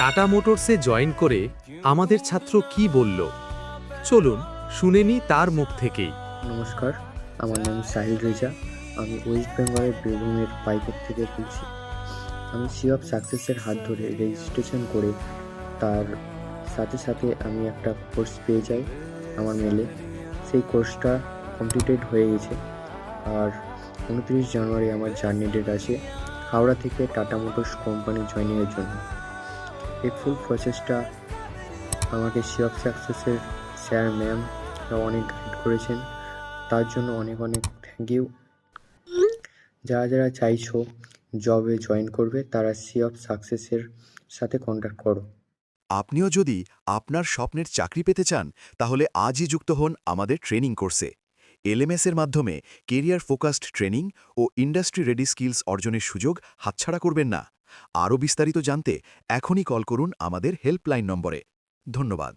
Tata মোটরসে join করে আমাদের ছাত্র কি বলল চলুন শুনে নি তার মুখ থেকেই। নমস্কার, আমার নাম সাহিল রেজা। আমি ওয়েস্ট বেঙ্গলের বীরভূমের পাইকর থেকে বলছি। আমি সি অফ সাকসেসের হাত ধরে রেজিস্ট্রেশন করে তার সাথে সাথে আমি একটা কোর্স পেয়ে যাই আমার মেলে। সেই কোর্সটা কমপ্লিটেড হয়ে গেছে। আর 29 জানুয়ারি আমার জার্নি ডেট আছে হাওড়া থেকে টাটা মোটরস কোম্পানি জয়েনিংয়ের জন্য। এই ফুল প্রসেসটা আমাকে সি অফ সাকসেসের স্যার ম্যাম অনেক গাইড করেছেন, তার জন্য অনেক অনেক থ্যাংক ইউ। যারা যারা চাইছো জবে জয়েন করবে তারা সি অফ সাকসেসের সাথে কন্ট্যাক্ট করো। আপনিও যদি আপনার স্বপ্নের চাকরি পেতে চান তাহলে আজই যুক্ত হন আমাদের ট্রেনিং কোর্সে। এলএমএস এর মাধ্যমে কেরিয়ার ফোকাসড ট্রেনিং ও ইন্ডাস্ট্রি রেডি স্কিলস অর্জনের সুযোগ হাতছাড়া করবেন না। আরও বিস্তারিত জানতে এখনই কল করুন আমাদের হেল্পলাইন নম্বরে। ধন্যবাদ।